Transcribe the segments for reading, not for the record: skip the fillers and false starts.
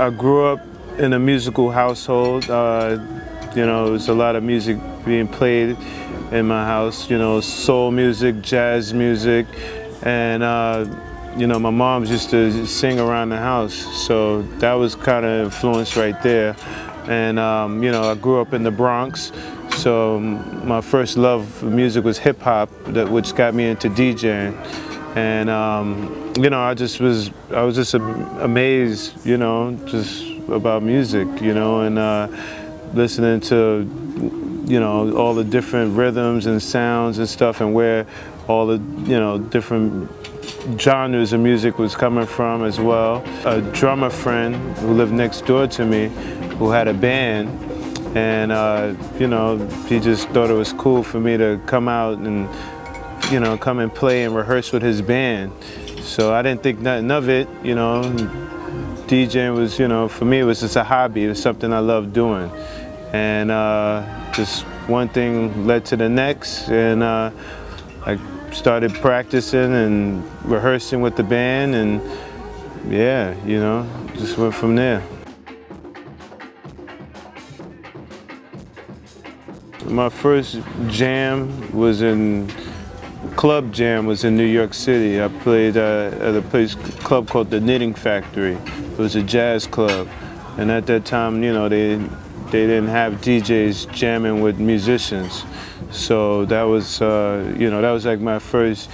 I grew up in a musical household. You know, there was a lot of music being played in my house, you know, soul music, jazz music, and you know, my mom used to sing around the house, so that was kind of influence right there. And you know, I grew up in the Bronx, so my first love for music was hip hop, which got me into DJing. And you know, I was just amazed, you know, just about music, you know, and listening to, you know, all the different rhythms and sounds and stuff, and where all the, you know, different genres of music was coming from as well. A drummer friend who lived next door to me, who had a band, and you know, he just thought it was cool for me to come out and, you know, come and play and rehearse with his band. So I didn't think nothing of it, you know. DJing was, you know, for me it was just a hobby. It was something I loved doing. And just one thing led to the next, and I started practicing and rehearsing with the band, and yeah, you know, just went from there. My first club jam was in New York City. I played at a club called the Knitting Factory. It was a jazz club, and at that time, you know, they didn't have DJs jamming with musicians. So that was, you know, that was like my first,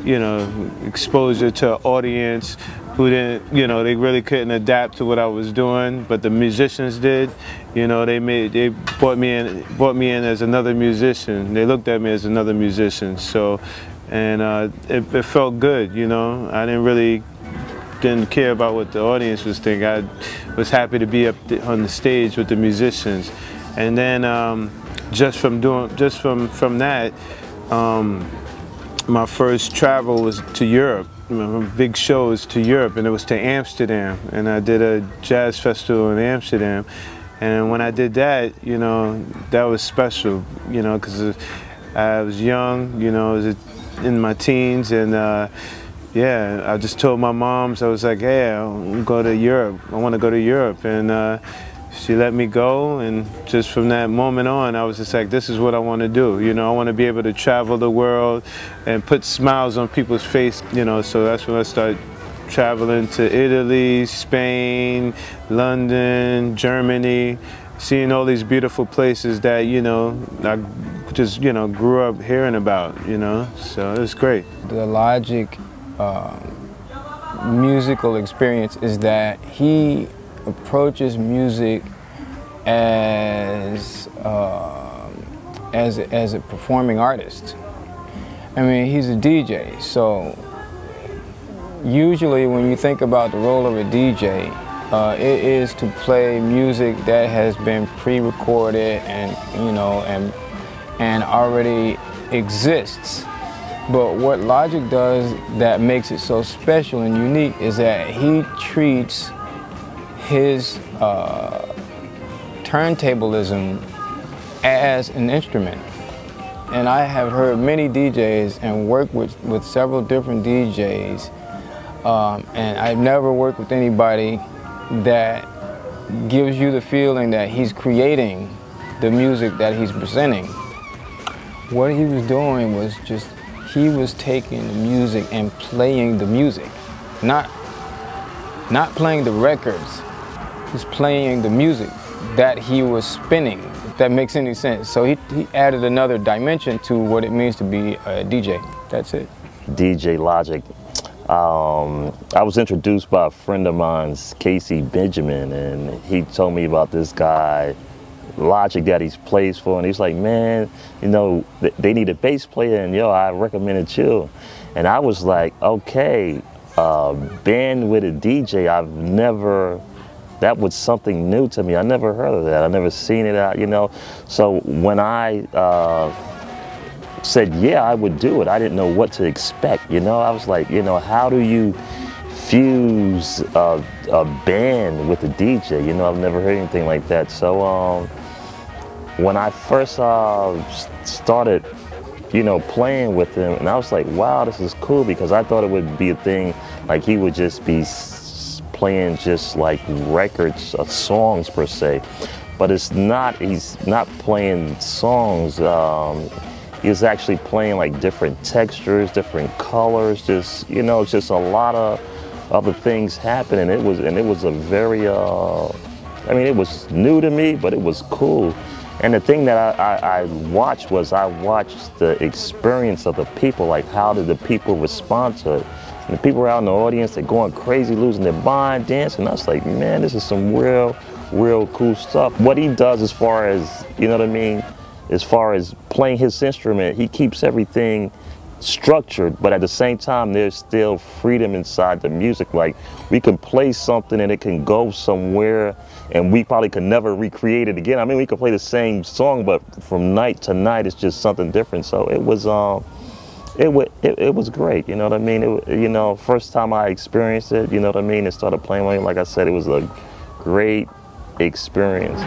you know, exposure to an audience who didn't, you know, they really couldn't adapt to what I was doing, but the musicians did. You know, they brought me in as another musician. They looked at me as another musician. So, and it felt good, you know. I didn't care about what the audience was thinking. I was happy to be up on the stage with the musicians. And then just from that, my first travel was to Europe. My big show was to Europe, and it was to Amsterdam. And I did a jazz festival in Amsterdam. And when I did that, you know, that was special, you know, because I was young, you know, I was in my teens, and yeah, I just told my moms, I was like, hey, I want to go to Europe. I want to go to Europe. And she let me go, and just from that moment on, I was just like, this is what I want to do. You know, I want to be able to travel the world and put smiles on people's face, you know, so that's when I started traveling to Italy, Spain, London, Germany, seeing all these beautiful places that, you know, I just, you know, grew up hearing about, you know, so it was great. The Logic musical experience is that he approaches music as a performing artist. I mean, he's a DJ, so usually when you think about the role of a DJ, it is to play music that has been pre-recorded and, you know, and already exists. But what Logic does that makes it so special and unique is that he treats his turntablism as an instrument. And I have heard many DJs and worked with several different DJs, and I've never worked with anybody that gives you the feeling that he's creating the music that he's presenting. What he was doing was just, he was taking the music and playing the music, not playing the records. He's playing the music that he was spinning, if that makes any sense. So he added another dimension to what it means to be a DJ. That's it. DJ Logic. I was introduced by a friend of mine, Casey Benjamin, and he told me about this guy, Logic, that he plays for, and he's like, man, you know, they need a bass player, and yo, I recommended you. And I was like, okay, band with a DJ, that was something new to me. I never heard of that. I never seen it out, you know. So when I said, yeah, I would do it, I didn't know what to expect, you know. I was like, you know, how do you fuse a band with a DJ? You know, I've never heard anything like that. So when I first started, you know, playing with him, and I was like, wow, this is cool, because I thought it would be a thing like he would just be playing just like records of songs per se, but it's not, he's not playing songs. He's actually playing like different textures, different colors, just, you know, just a lot of other things happening. It was a very, I mean, it was new to me, but it was cool. And the thing that I watched was I watched the experience of the people, like how did the people respond to it. And the people out in the audience, they're going crazy, losing their mind, dancing. I was like, man, this is some real cool stuff. What he does as far as, you know what I mean, as far as playing his instrument, he keeps everything structured, but at the same time, there's still freedom inside the music. Like, we can play something and it can go somewhere and we probably could never recreate it again. I mean, we could play the same song, but from night to night, it's just something different. So it was great, you know what I mean? You know, first time I experienced it, you know what I mean, and started playing with it, like I said, it was a great experience.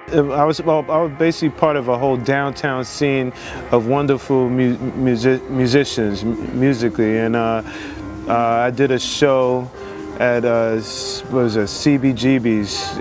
I was basically part of a whole downtown scene of wonderful musicians, musically, and I did a show at what was it, CBGB's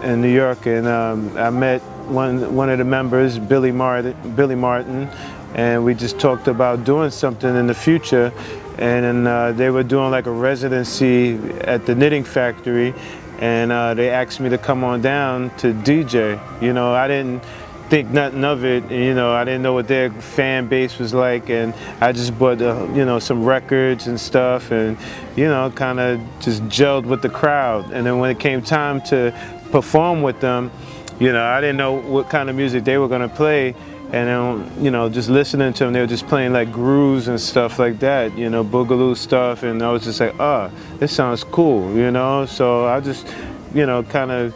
in New York, and I met one of the members, Billy Martin, and we just talked about doing something in the future, and then they were doing like a residency at the Knitting Factory. And they asked me to come on down to DJ. You know, I didn't think nothing of it. And, you know, I didn't know what their fan base was like, and I just bought, you know, some records and stuff, and, you know, kind of just gelled with the crowd. And then when it came time to perform with them, you know, I didn't know what kind of music they were gonna play. And then, you know, just listening to them, they were just playing like grooves and stuff like that, you know, boogaloo stuff, and I was just like, oh, this sounds cool, you know? So I just, you know, kind of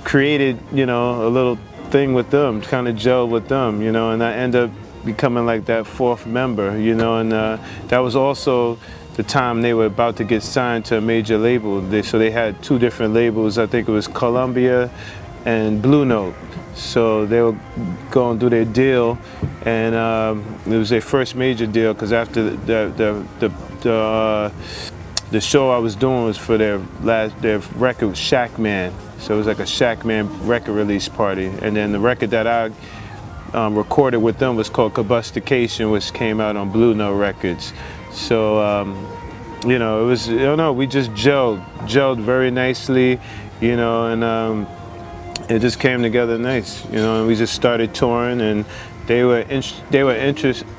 created, you know, a little thing with them, kind of gelled with them, you know, and I ended up becoming like that fourth member, you know, and that was also the time they were about to get signed to a major label. So they had two different labels. I think it was Columbia and Blue Note. So they were going through their deal, and it was their first major deal, because after the show I was doing was for their record was Shack Man. So it was like a Shack Man record release party, and then the record that I recorded with them was called Cobustication, which came out on Blue Note Records. So you know, it was, I don't know, we just gelled very nicely, you know, and it just came together nice, you know, and we just started touring, and they were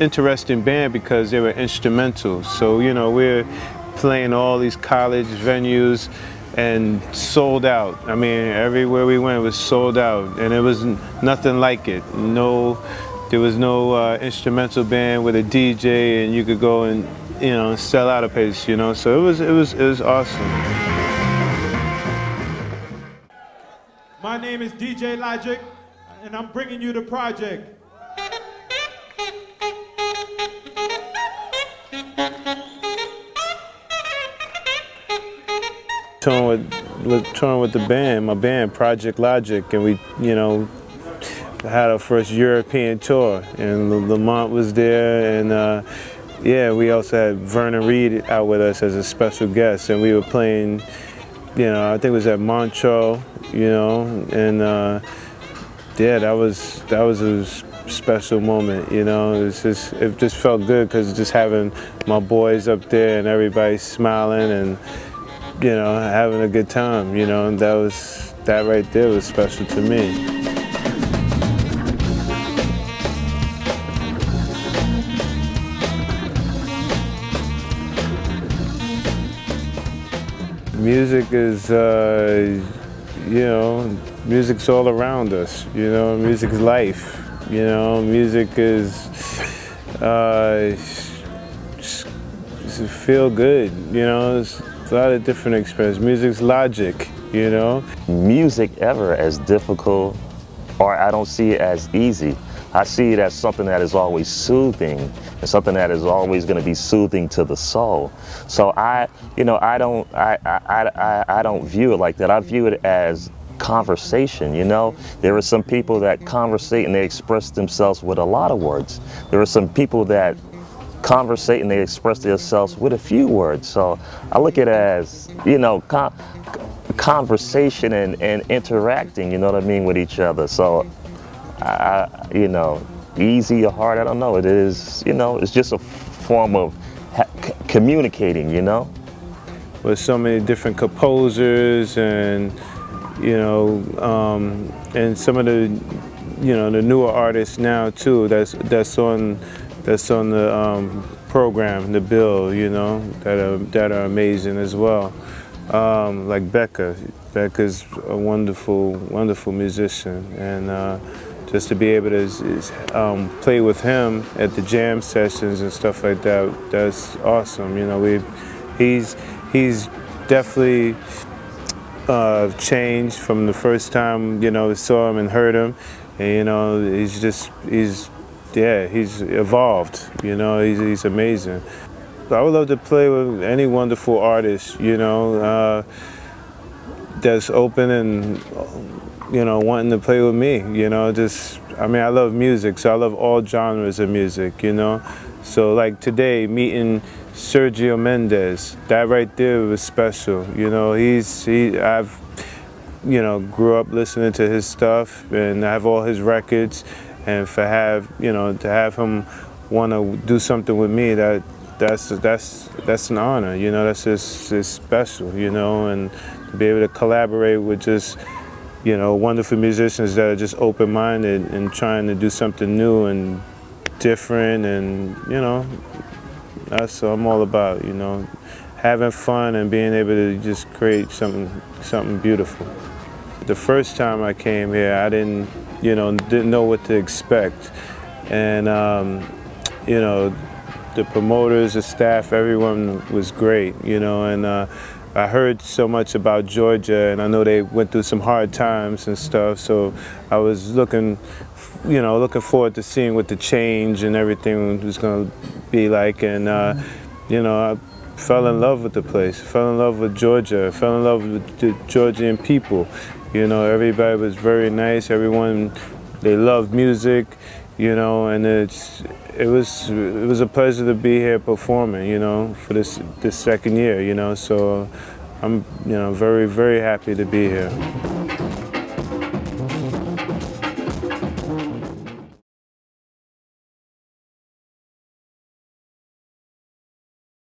interesting band because they were instrumental. So, you know, we're playing all these college venues and sold out. I mean, everywhere we went was sold out, and it was nothing like it. There was no instrumental band with a DJ and you could go and, you know, sell out a place, you know. So it was awesome. My name is DJ Logic, and I'm bringing you the project. Touring with the band, my band, Project Logic, and we, you know, had our first European tour, and Lamont was there, and yeah, we also had Vernon Reid out with us as a special guest, and we were playing, you know, I think it was at Montreux, you know, and yeah, that was a special moment, you know. It just felt good, because just having my boys up there and everybody smiling and, you know, having a good time, you know, and that right there was special to me. Music is, you know, music's all around us, you know, music's life, you know, music is, just feel good, you know, it's a lot of different experiences. Music's logic, you know. Music ever as difficult, or I don't see it as easy. I see it as something that is always soothing and something that is always going to be soothing to the soul. So I don't view it like that. I view it as conversation, you know. There are some people that conversate and they express themselves with a lot of words. There are some people that conversate and they express themselves with a few words. So I look at it as, you know, conversation and interacting, you know what I mean, with each other. So you know, easy or hard, I don't know. It is, you know, it's just a form of communicating, you know. With so many different composers and, you know, and some of the, you know, the newer artists now too. That's on the program, the bill, you know, that are amazing as well. Like Becca. Becca's a wonderful musician, and just to be able to play with him at the jam sessions and stuff like that, that's awesome. You know, he's definitely changed from the first time, you know, saw him and heard him, and, you know, he's evolved. You know, he's amazing. I would love to play with any wonderful artist, you know, that's open and, you know, wanting to play with me, you know. Just, I mean, I love music, so I love all genres of music, you know. So like today, meeting Sergio Mendes, that right there was special, you know. I've, you know, grew up listening to his stuff, and I have all his records, and to have him want to do something with me, that's an honor, you know. That's just special, you know, and to be able to collaborate with just, you know, wonderful musicians that are just open-minded and trying to do something new and different, and, you know, that's what I'm all about, you know, having fun and being able to just create something beautiful. The first time I came here, I didn't know what to expect, and you know, the promoters, the staff, everyone was great, you know, and I heard so much about Georgia, and I know they went through some hard times and stuff, so I was looking forward to seeing what the change and everything was going to be like, and you know, I fell in love with the place, fell in love with Georgia, fell in love with the Georgian people. You know, everybody was very nice, everyone, they loved music, you know, and it was a pleasure to be here performing, you know, for this second year, you know, so I'm, you know, very, very happy to be here.